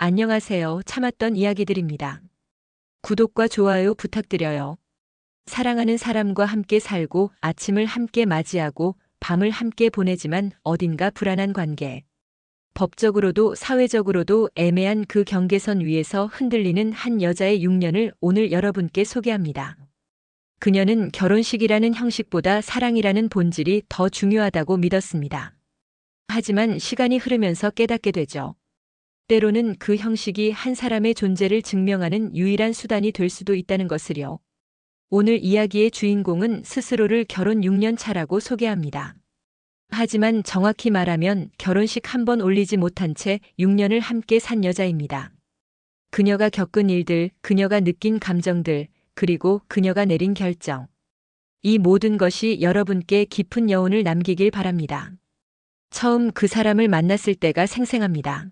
안녕하세요. 참았던 이야기들입니다. 구독과 좋아요 부탁드려요. 사랑하는 사람과 함께 살고 아침을 함께 맞이하고 밤을 함께 보내지만 어딘가 불안한 관계. 법적으로도 사회적으로도 애매한 그 경계선 위에서 흔들리는 한 여자의 6년을 오늘 여러분께 소개합니다. 그녀는 결혼식이라는 형식보다 사랑이라는 본질이 더 중요하다고 믿었습니다. 하지만 시간이 흐르면서 깨닫게 되죠. 때로는 그 형식이 한 사람의 존재를 증명하는 유일한 수단이 될 수도 있다는 것을요. 오늘 이야기의 주인공은 스스로를 결혼 6년 차라고 소개합니다. 하지만 정확히 말하면 결혼식 한 번 올리지 못한 채 6년을 함께 산 여자입니다. 그녀가 겪은 일들, 그녀가 느낀 감정들, 그리고 그녀가 내린 결정. 이 모든 것이 여러분께 깊은 여운을 남기길 바랍니다. 처음 그 사람을 만났을 때가 생생합니다.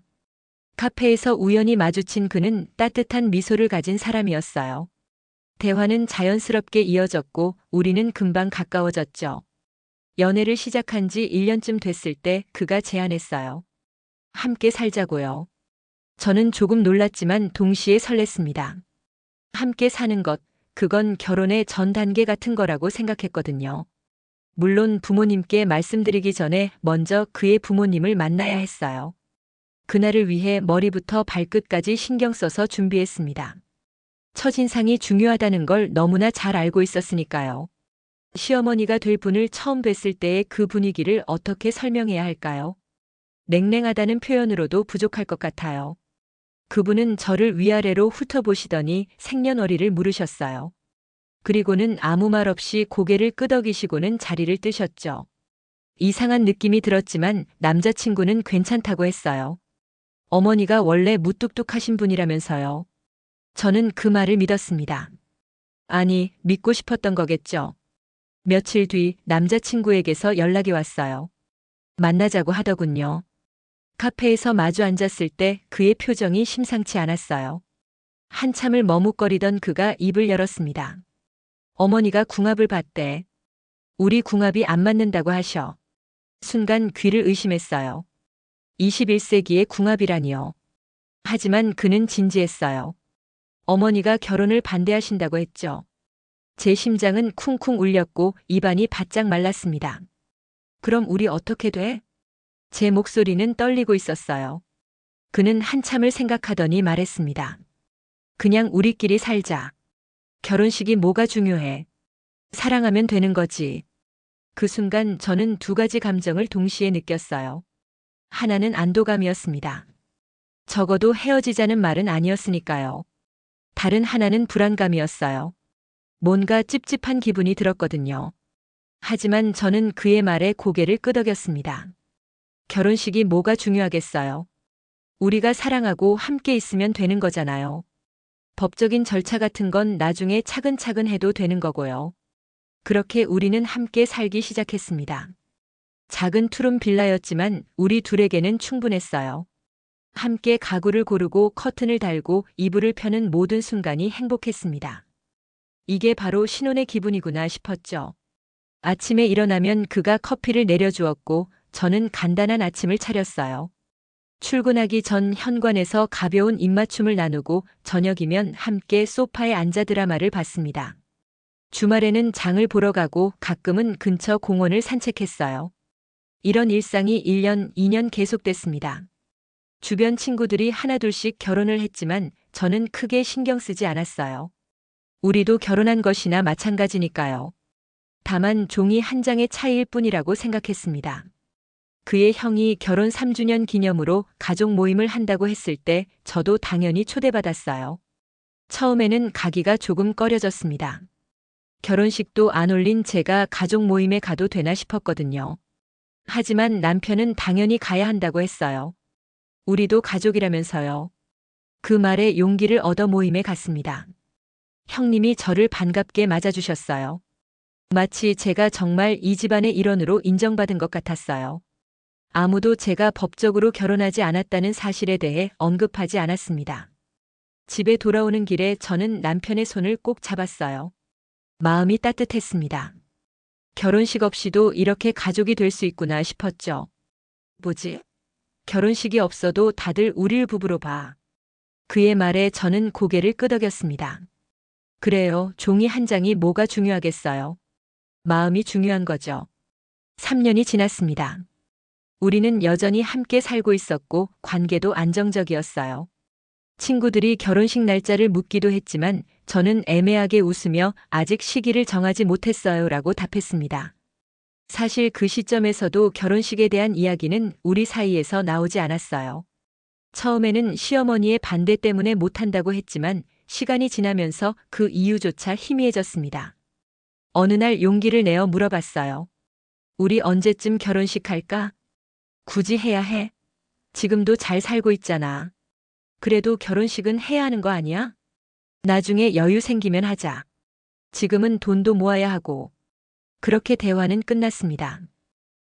카페에서 우연히 마주친 그는 따뜻한 미소를 가진 사람이었어요. 대화는 자연스럽게 이어졌고 우리는 금방 가까워졌죠. 연애를 시작한 지 1년쯤 됐을 때 그가 제안했어요. 함께 살자고요. 저는 조금 놀랐지만 동시에 설렜습니다. 함께 사는 것, 그건 결혼의 전 단계 같은 거라고 생각했거든요. 물론 부모님께 말씀드리기 전에 먼저 그의 부모님을 만나야 했어요. 그날을 위해 머리부터 발끝까지 신경 써서 준비했습니다. 첫인상이 중요하다는 걸 너무나 잘 알고 있었으니까요. 시어머니가 될 분을 처음 뵀을 때의 그 분위기를 어떻게 설명해야 할까요? 냉랭하다는 표현으로도 부족할 것 같아요. 그분은 저를 위아래로 훑어보시더니 생년월일을 물으셨어요. 그리고는 아무 말 없이 고개를 끄덕이시고는 자리를 뜨셨죠. 이상한 느낌이 들었지만 남자친구는 괜찮다고 했어요. 어머니가 원래 무뚝뚝하신 분이라면서요. 저는 그 말을 믿었습니다. 아니, 믿고 싶었던 거겠죠. 며칠 뒤 남자친구에게서 연락이 왔어요. 만나자고 하더군요. 카페에서 마주 앉았을 때 그의 표정이 심상치 않았어요. 한참을 머뭇거리던 그가 입을 열었습니다. 어머니가 궁합을 봤대. 우리 궁합이 안 맞는다고 하셔. 순간 귀를 의심했어요. 21세기의 궁합이라니요. 하지만 그는 진지했어요. 어머니가 결혼을 반대하신다고 했죠. 제 심장은 쿵쿵 울렸고 입안이 바짝 말랐습니다. 그럼 우리 어떻게 돼? 제 목소리는 떨리고 있었어요. 그는 한참을 생각하더니 말했습니다. 그냥 우리끼리 살자. 결혼식이 뭐가 중요해. 사랑하면 되는 거지. 그 순간 저는 두 가지 감정을 동시에 느꼈어요. 하나는 안도감이었습니다. 적어도 헤어지자는 말은 아니었으니까요. 다른 하나는 불안감이었어요. 뭔가 찝찝한 기분이 들었거든요. 하지만 저는 그의 말에 고개를 끄덕였습니다. 결혼식이 뭐가 중요하겠어요. 우리가 사랑하고 함께 있으면 되는 거잖아요. 법적인 절차 같은 건 나중에 차근차근 해도 되는 거고요. 그렇게 우리는 함께 살기 시작했습니다. 작은 투룸 빌라였지만 우리 둘에게는 충분했어요. 함께 가구를 고르고 커튼을 달고 이불을 펴는 모든 순간이 행복했습니다. 이게 바로 신혼의 기분이구나 싶었죠. 아침에 일어나면 그가 커피를 내려주었고 저는 간단한 아침을 차렸어요. 출근하기 전 현관에서 가벼운 입맞춤을 나누고 저녁이면 함께 소파에 앉아 드라마를 봤습니다. 주말에는 장을 보러 가고 가끔은 근처 공원을 산책했어요. 이런 일상이 1년, 2년 계속됐습니다. 주변 친구들이 하나둘씩 결혼을 했지만 저는 크게 신경 쓰지 않았어요. 우리도 결혼한 것이나 마찬가지니까요. 다만 종이 한 장의 차이일 뿐이라고 생각했습니다. 그의 형이 결혼 3주년 기념으로 가족 모임을 한다고 했을 때 저도 당연히 초대받았어요. 처음에는 가기가 조금 꺼려졌습니다. 결혼식도 안 올린 제가 가족 모임에 가도 되나 싶었거든요. 하지만 남편은 당연히 가야 한다고 했어요. 우리도 가족이라면서요. 그 말에 용기를 얻어 모임에 갔습니다. 형님이 저를 반갑게 맞아주셨어요. 마치 제가 정말 이 집안의 일원으로 인정받은 것 같았어요. 아무도 제가 법적으로 결혼하지 않았다는 사실에 대해 언급하지 않았습니다. 집에 돌아오는 길에 저는 남편의 손을 꼭 잡았어요. 마음이 따뜻했습니다. 결혼식 없이도 이렇게 가족이 될 수 있구나 싶었죠. 뭐지? 결혼식이 없어도 다들 우릴 부부로 봐. 그의 말에 저는 고개를 끄덕였습니다. 그래요. 종이 한 장이 뭐가 중요하겠어요. 마음이 중요한 거죠. 3년이 지났습니다. 우리는 여전히 함께 살고 있었고 관계도 안정적이었어요. 친구들이 결혼식 날짜를 묻기도 했지만 저는 애매하게 웃으며 아직 시기를 정하지 못했어요 라고 답했습니다. 사실 그 시점에서도 결혼식에 대한 이야기는 우리 사이에서 나오지 않았어요. 처음에는 시어머니의 반대 때문에 못한다고 했지만 시간이 지나면서 그 이유조차 희미해졌습니다. 어느 날 용기를 내어 물어봤어요. 우리 언제쯤 결혼식 할까? 굳이 해야 해? 지금도 잘 살고 있잖아. 그래도 결혼식은 해야 하는 거 아니야? 나중에 여유 생기면 하자. 지금은 돈도 모아야 하고. 그렇게 대화는 끝났습니다.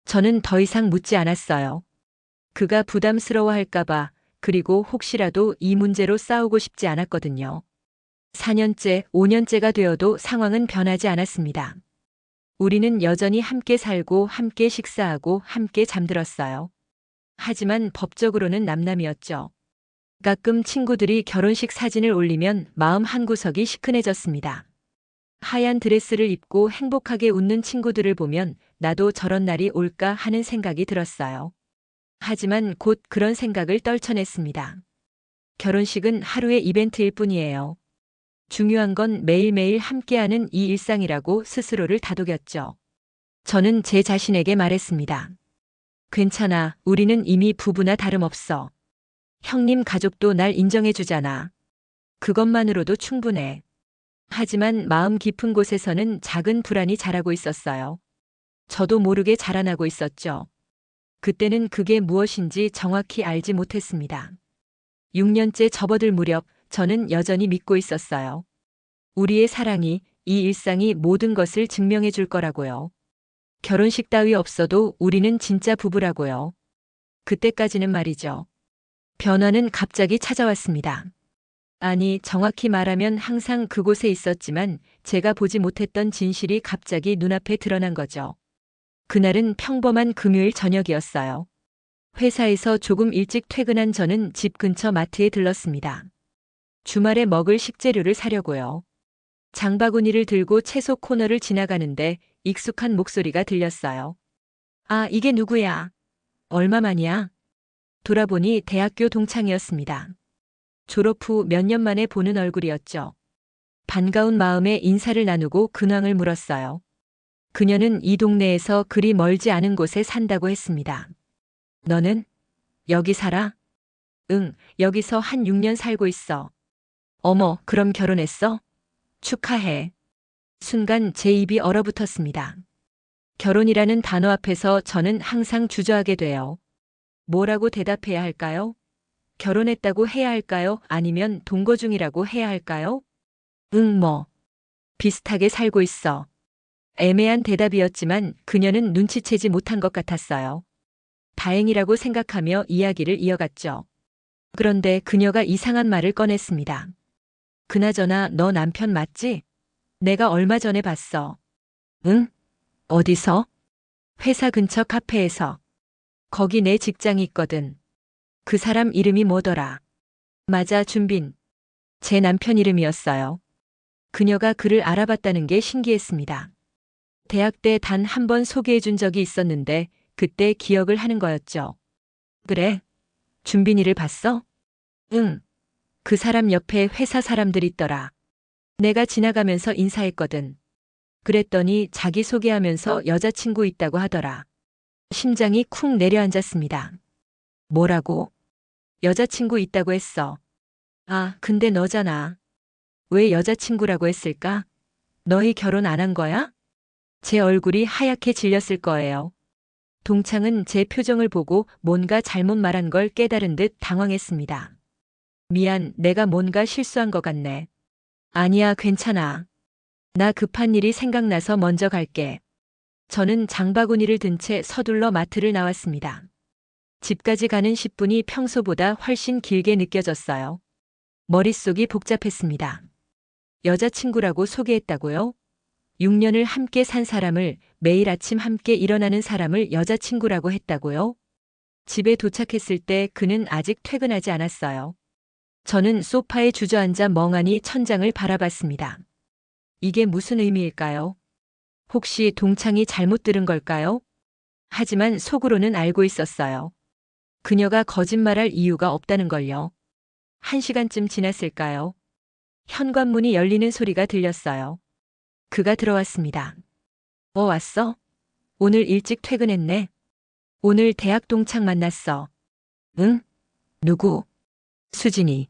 저는 더 이상 묻지 않았어요. 그가 부담스러워할까봐, 그리고 혹시라도 이 문제로 싸우고 싶지 않았거든요. 4년째, 5년째가 되어도 상황은 변하지 않았습니다. 우리는 여전히 함께 살고 함께 식사하고 함께 잠들었어요. 하지만 법적으로는 남남이었죠. 가끔 친구들이 결혼식 사진을 올리면 마음 한구석이 시큰해졌습니다. 하얀 드레스를 입고 행복하게 웃는 친구들을 보면 나도 저런 날이 올까 하는 생각이 들었어요. 하지만 곧 그런 생각을 떨쳐냈습니다. 결혼식은 하루의 이벤트일 뿐이에요. 중요한 건 매일매일 함께하는 이 일상이라고 스스로를 다독였죠. 저는 제 자신에게 말했습니다. 괜찮아, 우리는 이미 부부나 다름없어. 형님 가족도 날 인정해주잖아. 그것만으로도 충분해. 하지만 마음 깊은 곳에서는 작은 불안이 자라고 있었어요. 저도 모르게 자라나고 있었죠. 그때는 그게 무엇인지 정확히 알지 못했습니다. 6년째 접어들 무렵 저는 여전히 믿고 있었어요. 우리의 사랑이, 이 일상이 모든 것을 증명해 줄 거라고요. 결혼식 따위 없어도 우리는 진짜 부부라고요. 그때까지는 말이죠. 변화는 갑자기 찾아왔습니다. 아니, 정확히 말하면 항상 그곳에 있었지만 제가 보지 못했던 진실이 갑자기 눈앞에 드러난 거죠. 그날은 평범한 금요일 저녁이었어요. 회사에서 조금 일찍 퇴근한 저는 집 근처 마트에 들렀습니다. 주말에 먹을 식재료를 사려고요. 장바구니를 들고 채소 코너를 지나가는데 익숙한 목소리가 들렸어요. 아, 이게 누구야? 얼마만이야? 돌아보니 대학교 동창이었습니다. 졸업 후 몇 년 만에 보는 얼굴이었죠. 반가운 마음에 인사를 나누고 근황을 물었어요. 그녀는 이 동네에서 그리 멀지 않은 곳에 산다고 했습니다. 너는? 여기 살아? 응, 여기서 한 6년 살고 있어. 어머, 그럼 결혼했어? 축하해. 순간 제 입이 얼어붙었습니다. 결혼이라는 단어 앞에서 저는 항상 주저하게 돼요. 뭐라고 대답해야 할까요? 결혼했다고 해야 할까요? 아니면 동거 중이라고 해야 할까요? 응, 뭐. 비슷하게 살고 있어. 애매한 대답이었지만 그녀는 눈치채지 못한 것 같았어요. 다행이라고 생각하며 이야기를 이어갔죠. 그런데 그녀가 이상한 말을 꺼냈습니다. 그나저나 너 남편 맞지? 내가 얼마 전에 봤어. 응? 어디서? 회사 근처 카페에서. 거기 내 직장이 있거든. 그 사람 이름이 뭐더라? 맞아, 준빈. 제 남편 이름이었어요. 그녀가 그를 알아봤다는 게 신기했습니다. 대학 때 단 한 번 소개해 준 적이 있었는데 그때 기억을 하는 거였죠. 그래? 준빈이를 봤어? 응. 그 사람 옆에 회사 사람들 있더라. 내가 지나가면서 인사했거든. 그랬더니 자기 소개하면서 여자친구 있다고 하더라. 심장이 쿵 내려앉았습니다. 뭐라고? 여자친구 있다고 했어. 아, 근데 너잖아. 왜 여자친구라고 했을까? 너희 결혼 안 한 거야? 제 얼굴이 하얗게 질렸을 거예요. 동창은 제 표정을 보고 뭔가 잘못 말한 걸 깨달은 듯 당황했습니다. 미안, 내가 뭔가 실수한 것 같네. 아니야, 괜찮아. 나 급한 일이 생각나서 먼저 갈게. 저는 장바구니를 든 채 서둘러 마트를 나왔습니다. 집까지 가는 10분이 평소보다 훨씬 길게 느껴졌어요. 머릿속이 복잡했습니다. 여자친구라고 소개했다고요? 6년을 함께 산 사람을, 매일 아침 함께 일어나는 사람을 여자친구라고 했다고요? 집에 도착했을 때 그는 아직 퇴근하지 않았어요. 저는 소파에 주저앉아 멍하니 천장을 바라봤습니다. 이게 무슨 의미일까요? 혹시 동창이 잘못 들은 걸까요? 하지만 속으로는 알고 있었어요. 그녀가 거짓말할 이유가 없다는 걸요. 1시간쯤 지났을까요? 현관문이 열리는 소리가 들렸어요. 그가 들어왔습니다. 왔어? 오늘 일찍 퇴근했네. 오늘 대학 동창 만났어. 응? 누구? 수진이.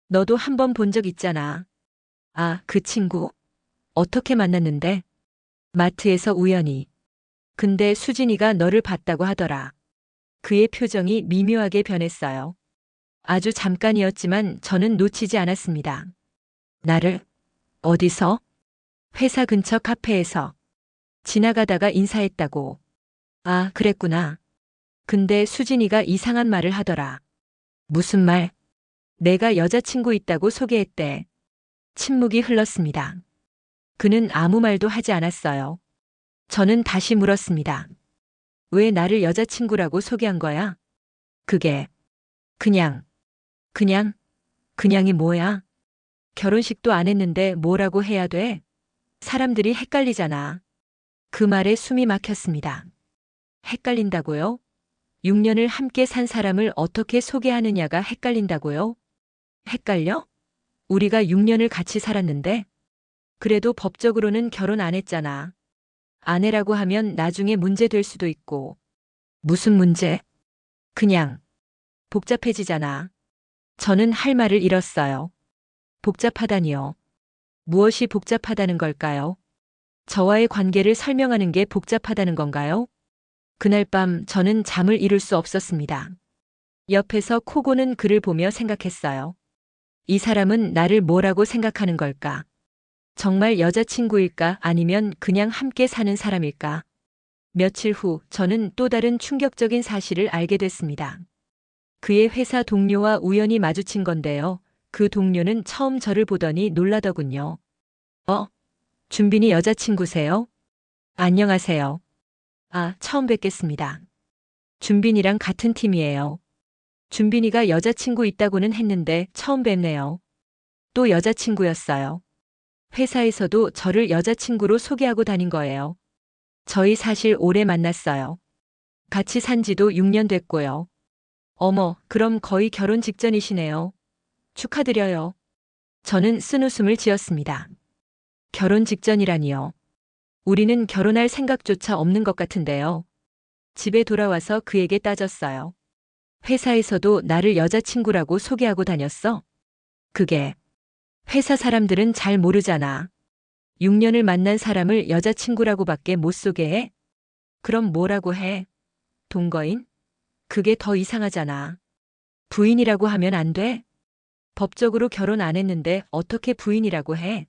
너도 한 번 본 적 있잖아. 아, 그 친구. 어떻게 만났는데? 마트에서 우연히. 근데 수진이가 너를 봤다고 하더라. 그의 표정이 미묘하게 변했어요. 아주 잠깐이었지만 저는 놓치지 않았습니다. 나를? 어디서? 회사 근처 카페에서. 지나가다가 인사했다고. 아, 그랬구나. 근데 수진이가 이상한 말을 하더라. 무슨 말? 내가 여자친구 있다고 소개했대. 침묵이 흘렀습니다. 그는 아무 말도 하지 않았어요. 저는 다시 물었습니다. 왜 나를 여자친구라고 소개한 거야? 그게 그냥이 뭐야? 결혼식도 안 했는데 뭐라고 해야 돼? 사람들이 헷갈리잖아. 그 말에 숨이 막혔습니다. 헷갈린다고요? 6년을 함께 산 사람을 어떻게 소개하느냐가 헷갈린다고요? 헷갈려? 우리가 6년을 같이 살았는데? 그래도 법적으로는 결혼 안 했잖아. 아내라고 하면 나중에 문제 될 수도 있고. 무슨 문제? 그냥 복잡해지잖아. 저는 할 말을 잃었어요. 복잡하다니요. 무엇이 복잡하다는 걸까요? 저와의 관계를 설명하는 게 복잡하다는 건가요? 그날 밤 저는 잠을 이룰 수 없었습니다. 옆에서 코 고는 그를 보며 생각했어요. 이 사람은 나를 뭐라고 생각하는 걸까? 정말 여자친구일까 아니면 그냥 함께 사는 사람일까? 며칠 후 저는 또 다른 충격적인 사실을 알게 됐습니다. 그의 회사 동료와 우연히 마주친 건데요. 그 동료는 처음 저를 보더니 놀라더군요. 준빈이 여자친구세요? 안녕하세요. 아, 처음 뵙겠습니다. 준빈이랑 같은 팀이에요. 준빈이가 여자친구 있다고는 했는데 처음 뵙네요. 또 여자친구였어요. 회사에서도 저를 여자친구로 소개하고 다닌 거예요. 저희 사실 오래 만났어요. 같이 산 지도 6년 됐고요. 어머, 그럼 거의 결혼 직전이시네요. 축하드려요. 저는 쓴웃음을 지었습니다. 결혼 직전이라니요. 우리는 결혼할 생각조차 없는 것 같은데요. 집에 돌아와서 그에게 따졌어요. 회사에서도 나를 여자친구라고 소개하고 다녔어? 그게 회사 사람들은 잘 모르잖아. 6년을 만난 사람을 여자친구라고밖에 못 소개해? 그럼 뭐라고 해? 동거인? 그게 더 이상하잖아. 부인이라고 하면 안 돼? 법적으로 결혼 안 했는데 어떻게 부인이라고 해?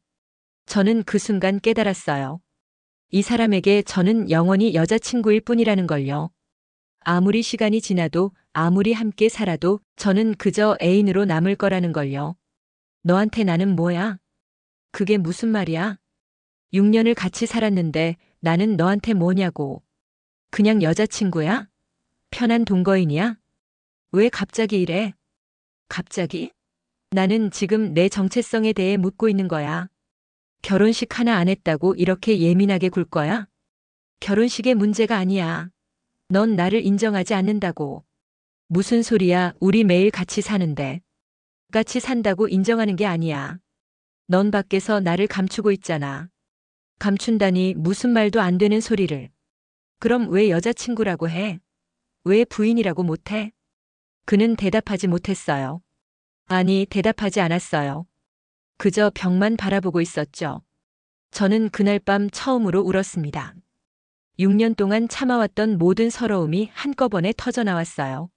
저는 그 순간 깨달았어요. 이 사람에게 저는 영원히 여자친구일 뿐이라는 걸요. 아무리 시간이 지나도 아무리 함께 살아도 저는 그저 애인으로 남을 거라는 걸요. 너한테 나는 뭐야? 그게 무슨 말이야? 6년을 같이 살았는데 나는 너한테 뭐냐고. 그냥 여자친구야? 편한 동거인이야? 왜 갑자기 이래? 갑자기? 나는 지금 내 정체성에 대해 묻고 있는 거야. 결혼식 하나 안 했다고 이렇게 예민하게 굴 거야? 결혼식의 문제가 아니야. 넌 나를 인정하지 않는다고. 무슨 소리야, 우리 매일 같이 사는데. 같이 산다고 인정하는 게 아니야. 넌 밖에서 나를 감추고 있잖아. 감춘다니 무슨 말도 안 되는 소리를. 그럼 왜 여자친구라고 해? 왜 부인이라고 못해? 그는 대답하지 못했어요. 아니, 대답하지 않았어요. 그저 벽만 바라보고 있었죠. 저는 그날 밤 처음으로 울었습니다. 6년 동안 참아왔던 모든 서러움이 한꺼번에 터져나왔어요.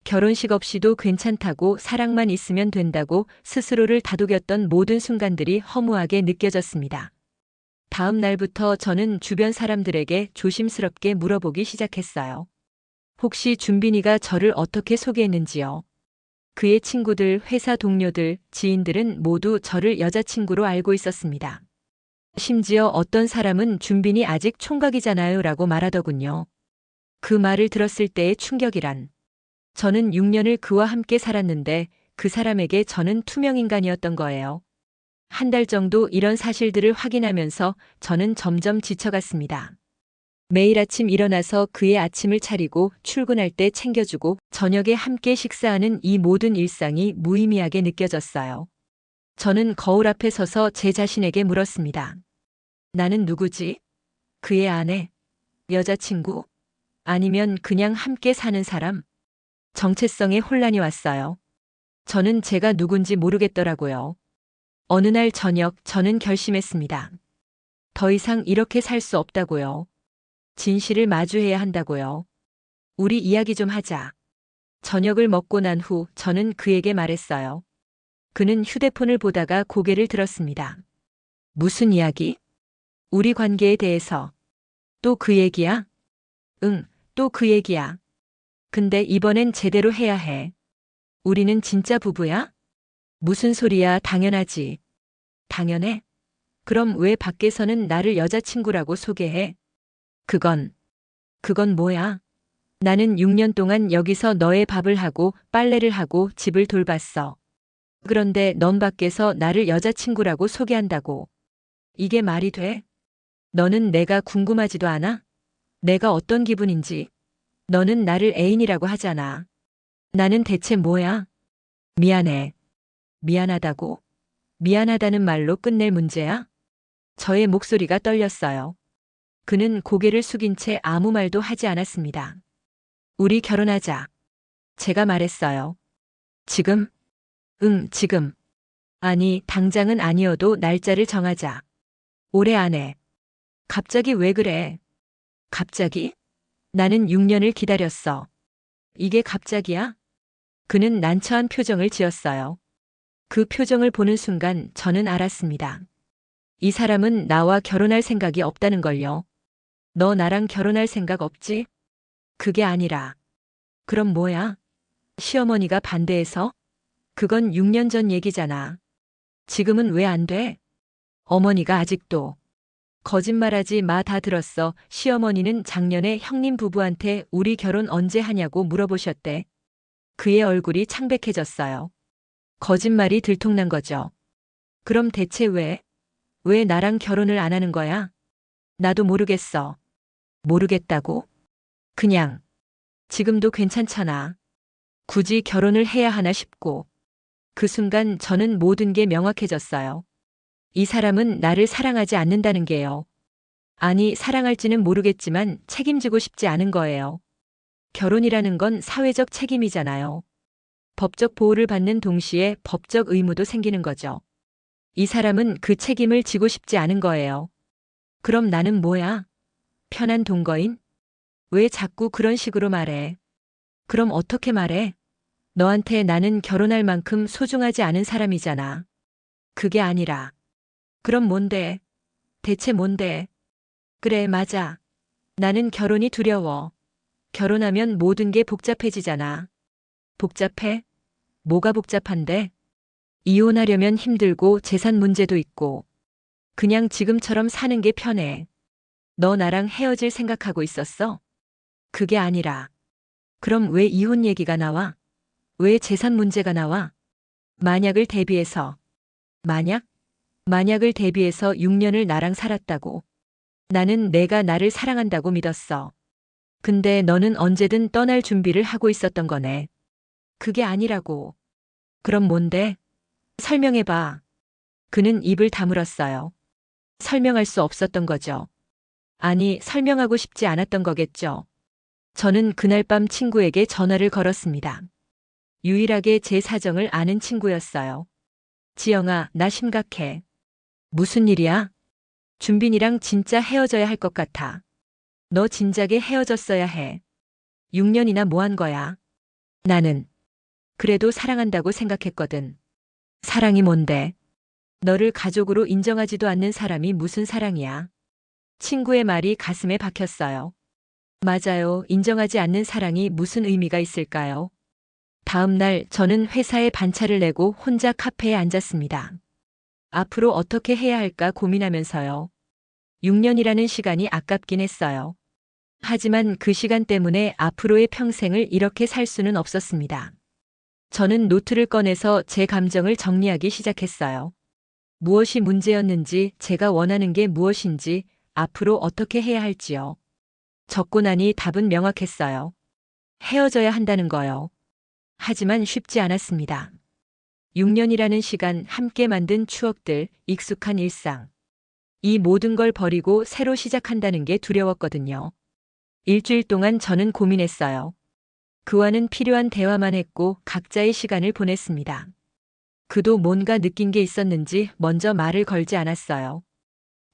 결혼식 없이도 괜찮다고 사랑만 있으면 된다고 스스로를 다독였던 모든 순간들이 허무하게 느껴졌습니다. 다음 날부터 저는 주변 사람들에게 조심스럽게 물어보기 시작했어요. 혹시 준빈이가 저를 어떻게 소개했는지요? 그의 친구들, 회사 동료들, 지인들은 모두 저를 여자친구로 알고 있었습니다. 심지어 어떤 사람은 준빈이 아직 총각이잖아요 라고 말하더군요. 그 말을 들었을 때의 충격이란. 저는 6년을 그와 함께 살았는데 그 사람에게 저는 투명인간이었던 거예요. 한 달 정도 이런 사실들을 확인하면서 저는 점점 지쳐갔습니다. 매일 아침 일어나서 그의 아침을 차리고 출근할 때 챙겨주고 저녁에 함께 식사하는 이 모든 일상이 무의미하게 느껴졌어요. 저는 거울 앞에 서서 제 자신에게 물었습니다. 나는 누구지? 그의 아내, 여자친구, 아니면 그냥 함께 사는 사람? 정체성에 혼란이 왔어요. 저는 제가 누군지 모르겠더라고요. 어느 날 저녁 저는 결심했습니다. 더 이상 이렇게 살 수 없다고요. 진실을 마주해야 한다고요. 우리 이야기 좀 하자. 저녁을 먹고 난 후 저는 그에게 말했어요. 그는 휴대폰을 보다가 고개를 들었습니다. 무슨 이야기? 우리 관계에 대해서. 또 그 얘기야? 응, 또 그 얘기야. 근데 이번엔 제대로 해야 해. 우리는 진짜 부부야? 무슨 소리야, 당연하지. 당연해? 그럼 왜 밖에서는 나를 여자친구라고 소개해? 그건 뭐야? 나는 6년 동안 여기서 너의 밥을 하고 빨래를 하고 집을 돌봤어. 그런데 넌 밖에서 나를 여자친구라고 소개한다고. 이게 말이 돼? 너는 내가 궁금하지도 않아? 내가 어떤 기분인지. 너는 나를 애인이라고 하잖아. 나는 대체 뭐야? 미안해. 미안하다고? 미안하다는 말로 끝낼 문제야? 저의 목소리가 떨렸어요. 그는 고개를 숙인 채 아무 말도 하지 않았습니다. 우리 결혼하자. 제가 말했어요. 지금? 응, 지금. 아니, 당장은 아니어도 날짜를 정하자. 올해 안에. 갑자기 왜 그래? 갑자기? 나는 6년을 기다렸어. 이게 갑자기야? 그는 난처한 표정을 지었어요. 그 표정을 보는 순간 저는 알았습니다. 이 사람은 나와 결혼할 생각이 없다는 걸요. 너 나랑 결혼할 생각 없지? 그게 아니라. 그럼 뭐야? 시어머니가 반대해서? 그건 6년 전 얘기잖아. 지금은 왜 안 돼? 어머니가 아직도. 거짓말하지 마, 다 들었어. 시어머니는 작년에 형님 부부한테 우리 결혼 언제 하냐고 물어보셨대. 그의 얼굴이 창백해졌어요. 거짓말이 들통난 거죠. 그럼 대체 왜 나랑 결혼을 안 하는 거야? 나도 모르겠어. 모르겠다고? 그냥. 지금도 괜찮잖아. 굳이 결혼을 해야 하나 싶고. 그 순간 저는 모든 게 명확해졌어요. 이 사람은 나를 사랑하지 않는다는 게요. 아니, 사랑할지는 모르겠지만 책임지고 싶지 않은 거예요. 결혼이라는 건 사회적 책임이잖아요. 법적 보호를 받는 동시에 법적 의무도 생기는 거죠. 이 사람은 그 책임을 지고 싶지 않은 거예요. 그럼 나는 뭐야? 편한 동거인? 왜 자꾸 그런 식으로 말해? 그럼 어떻게 말해? 너한테 나는 결혼할 만큼 소중하지 않은 사람이잖아. 그게 아니라. 그럼 뭔데? 대체 뭔데? 그래, 맞아. 나는 결혼이 두려워. 결혼하면 모든 게 복잡해지잖아. 복잡해? 뭐가 복잡한데? 이혼하려면 힘들고 재산 문제도 있고. 그냥 지금처럼 사는 게 편해. 너 나랑 헤어질 생각하고 있었어? 그게 아니라. 그럼 왜 이혼 얘기가 나와? 왜 재산 문제가 나와? 만약을 대비해서. 만약? 만약을 대비해서 6년을 나랑 살았다고. 나는 내가 나를 사랑한다고 믿었어. 근데 너는 언제든 떠날 준비를 하고 있었던 거네. 그게 아니라고. 그럼 뭔데? 설명해봐. 그는 입을 다물었어요. 설명할 수 없었던 거죠. 아니, 설명하고 싶지 않았던 거겠죠. 저는 그날 밤 친구에게 전화를 걸었습니다. 유일하게 제 사정을 아는 친구였어요. 지영아, 나 심각해. 무슨 일이야? 준빈이랑 진짜 헤어져야 할 것 같아. 너 진작에 헤어졌어야 해. 6년이나 뭐 한 거야? 나는 그래도 사랑한다고 생각했거든. 사랑이 뭔데? 너를 가족으로 인정하지도 않는 사람이 무슨 사랑이야? 친구의 말이 가슴에 박혔어요. 맞아요. 인정하지 않는 사랑이 무슨 의미가 있을까요? 다음 날 저는 회사에 반차를 내고 혼자 카페에 앉았습니다. 앞으로 어떻게 해야 할까 고민하면서요. 6년이라는 시간이 아깝긴 했어요. 하지만 그 시간 때문에 앞으로의 평생을 이렇게 살 수는 없었습니다. 저는 노트를 꺼내서 제 감정을 정리하기 시작했어요. 무엇이 문제였는지, 제가 원하는 게 무엇인지, 앞으로 어떻게 해야 할지요. 적고 나니 답은 명확했어요. 헤어져야 한다는 거요. 하지만 쉽지 않았습니다. 6년이라는 시간, 함께 만든 추억들, 익숙한 일상. 이 모든 걸 버리고 새로 시작한다는 게 두려웠거든요. 일주일 동안 저는 고민했어요. 그와는 필요한 대화만 했고 각자의 시간을 보냈습니다. 그도 뭔가 느낀 게 있었는지 먼저 말을 걸지 않았어요.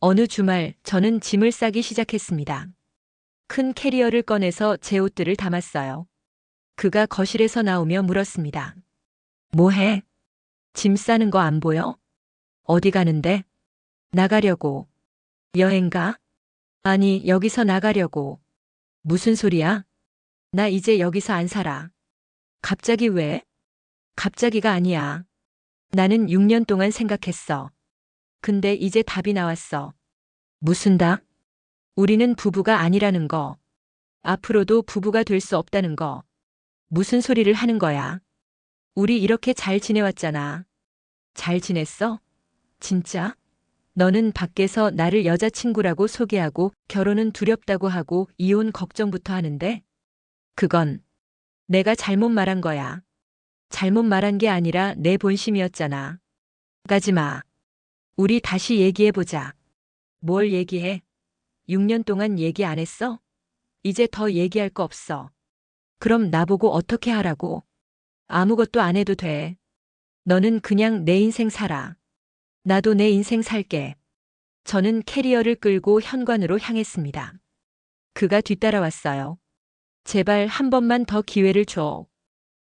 어느 주말 저는 짐을 싸기 시작했습니다. 큰 캐리어를 꺼내서 제 옷들을 담았어요. 그가 거실에서 나오며 물었습니다. 뭐해? 짐 싸는 거 안 보여? 어디 가는데? 나가려고. 여행 가? 아니, 여기서 나가려고. 무슨 소리야? 나 이제 여기서 안 살아. 갑자기 왜? 갑자기가 아니야. 나는 6년 동안 생각했어. 근데 이제 답이 나왔어. 무슨 답? 우리는 부부가 아니라는 거. 앞으로도 부부가 될 수 없다는 거. 무슨 소리를 하는 거야? 우리 이렇게 잘 지내왔잖아. 잘 지냈어? 진짜? 너는 밖에서 나를 여자친구라고 소개하고 결혼은 두렵다고 하고 이혼 걱정부터 하는데? 그건 내가 잘못 말한 거야. 잘못 말한 게 아니라 내 본심이었잖아. 가지 마. 우리 다시 얘기해보자. 뭘 얘기해? 6년 동안 얘기 안 했어? 이제 더 얘기할 거 없어. 그럼 나보고 어떻게 하라고? 아무것도 안 해도 돼. 너는 그냥 내 인생 살아. 나도 내 인생 살게. 저는 캐리어를 끌고 현관으로 향했습니다. 그가 뒤따라왔어요. 제발 한 번만 더 기회를 줘.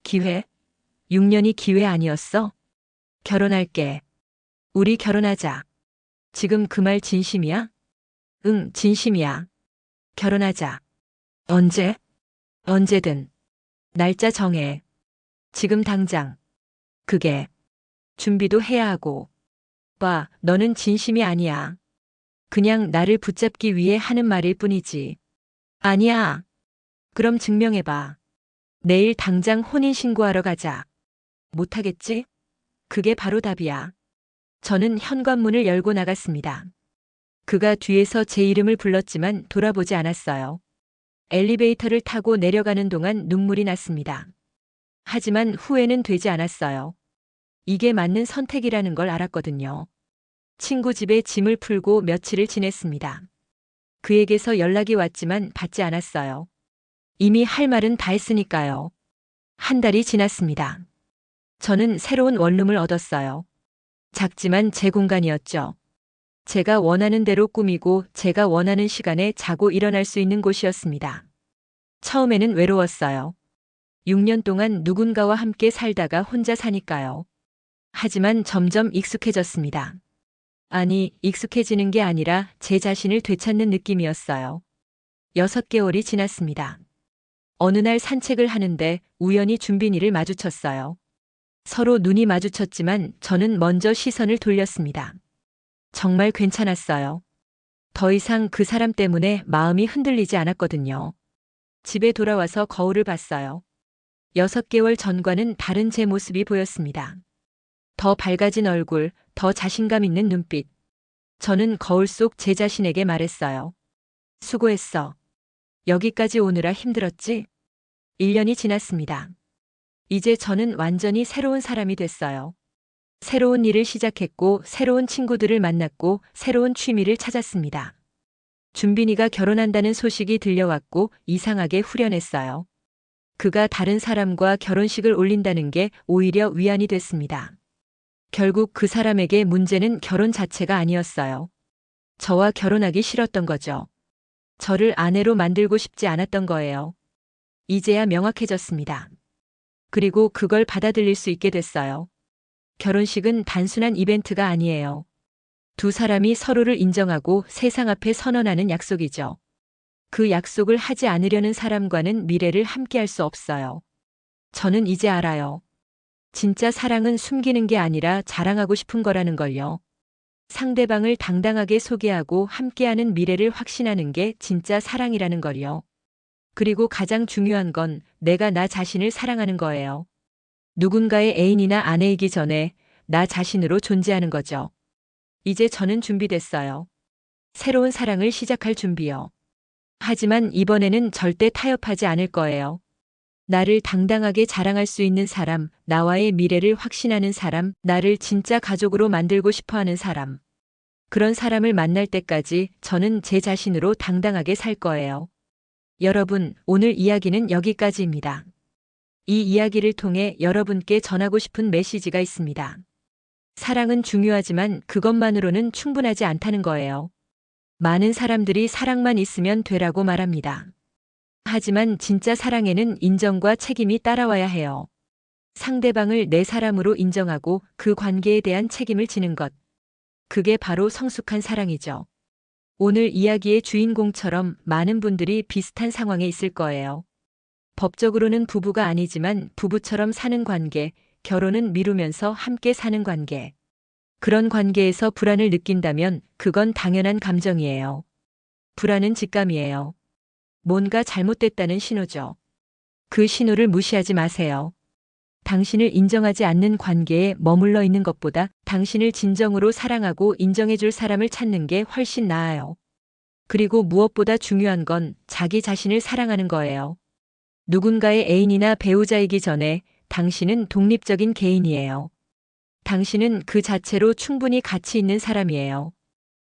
기회? 6년이 기회 아니었어? 결혼할게. 우리 결혼하자. 지금 그 말 진심이야? 응, 진심이야. 결혼하자. 언제? 언제든. 날짜 정해. 지금 당장. 그게. 준비도 해야 하고. 봐, 너는 진심이 아니야. 그냥 나를 붙잡기 위해 하는 말일 뿐이지. 아니야. 그럼 증명해봐. 내일 당장 혼인신고하러 가자. 못하겠지? 그게 바로 답이야. 저는 현관문을 열고 나갔습니다. 그가 뒤에서 제 이름을 불렀지만 돌아보지 않았어요. 엘리베이터를 타고 내려가는 동안 눈물이 났습니다. 하지만 후회는 되지 않았어요. 이게 맞는 선택이라는 걸 알았거든요. 친구 집에 짐을 풀고 며칠을 지냈습니다. 그에게서 연락이 왔지만 받지 않았어요. 이미 할 말은 다 했으니까요. 한 달이 지났습니다. 저는 새로운 원룸을 얻었어요. 작지만 제 공간이었죠. 제가 원하는 대로 꾸미고 제가 원하는 시간에 자고 일어날 수 있는 곳이었습니다. 처음에는 외로웠어요. 6년 동안 누군가와 함께 살다가 혼자 사니까요. 하지만 점점 익숙해졌습니다. 아니, 익숙해지는 게 아니라 제 자신을 되찾는 느낌이었어요. 6개월이 지났습니다. 어느 날 산책을 하는데 우연히 준빈이를 마주쳤어요. 서로 눈이 마주쳤지만 저는 먼저 시선을 돌렸습니다. 정말 괜찮았어요. 더 이상 그 사람 때문에 마음이 흔들리지 않았거든요. 집에 돌아와서 거울을 봤어요. 6개월 전과는 다른 제 모습이 보였습니다. 더 밝아진 얼굴, 더 자신감 있는 눈빛. 저는 거울 속 제 자신에게 말했어요. 수고했어. 여기까지 오느라 힘들었지? 1년이 지났습니다. 이제 저는 완전히 새로운 사람이 됐어요. 새로운 일을 시작했고, 새로운 친구들을 만났고, 새로운 취미를 찾았습니다. 준빈이가 결혼한다는 소식이 들려왔고, 이상하게 후련했어요. 그가 다른 사람과 결혼식을 올린다는 게 오히려 위안이 됐습니다. 결국 그 사람에게 문제는 결혼 자체가 아니었어요. 저와 결혼하기 싫었던 거죠. 저를 아내로 만들고 싶지 않았던 거예요. 이제야 명확해졌습니다. 그리고 그걸 받아들일 수 있게 됐어요. 결혼식은 단순한 이벤트가 아니에요. 두 사람이 서로를 인정하고 세상 앞에 선언하는 약속이죠. 그 약속을 하지 않으려는 사람과는 미래를 함께할 수 없어요. 저는 이제 알아요. 진짜 사랑은 숨기는 게 아니라 자랑하고 싶은 거라는 걸요. 상대방을 당당하게 소개하고 함께하는 미래를 확신하는 게 진짜 사랑이라는 걸요. 그리고 가장 중요한 건 내가 나 자신을 사랑하는 거예요. 누군가의 애인이나 아내이기 전에 나 자신으로 존재하는 거죠. 이제 저는 준비됐어요. 새로운 사랑을 시작할 준비요. 하지만 이번에는 절대 타협하지 않을 거예요. 나를 당당하게 자랑할 수 있는 사람, 나와의 미래를 확신하는 사람, 나를 진짜 가족으로 만들고 싶어 하는 사람. 그런 사람을 만날 때까지 저는 제 자신으로 당당하게 살 거예요. 여러분, 오늘 이야기는 여기까지입니다. 이 이야기를 통해 여러분께 전하고 싶은 메시지가 있습니다. 사랑은 중요하지만 그것만으로는 충분하지 않다는 거예요. 많은 사람들이 사랑만 있으면 되라고 말합니다. 하지만 진짜 사랑에는 인정과 책임이 따라와야 해요. 상대방을 내 사람으로 인정하고 그 관계에 대한 책임을 지는 것. 그게 바로 성숙한 사랑이죠. 오늘 이야기의 주인공처럼 많은 분들이 비슷한 상황에 있을 거예요. 법적으로는 부부가 아니지만 부부처럼 사는 관계, 결혼은 미루면서 함께 사는 관계. 그런 관계에서 불안을 느낀다면 그건 당연한 감정이에요. 불안은 직감이에요. 뭔가 잘못됐다는 신호죠. 그 신호를 무시하지 마세요. 당신을 인정하지 않는 관계에 머물러 있는 것보다 당신을 진정으로 사랑하고 인정해줄 사람을 찾는 게 훨씬 나아요. 그리고 무엇보다 중요한 건 자기 자신을 사랑하는 거예요. 누군가의 애인이나 배우자이기 전에 당신은 독립적인 개인이에요. 당신은 그 자체로 충분히 가치 있는 사람이에요.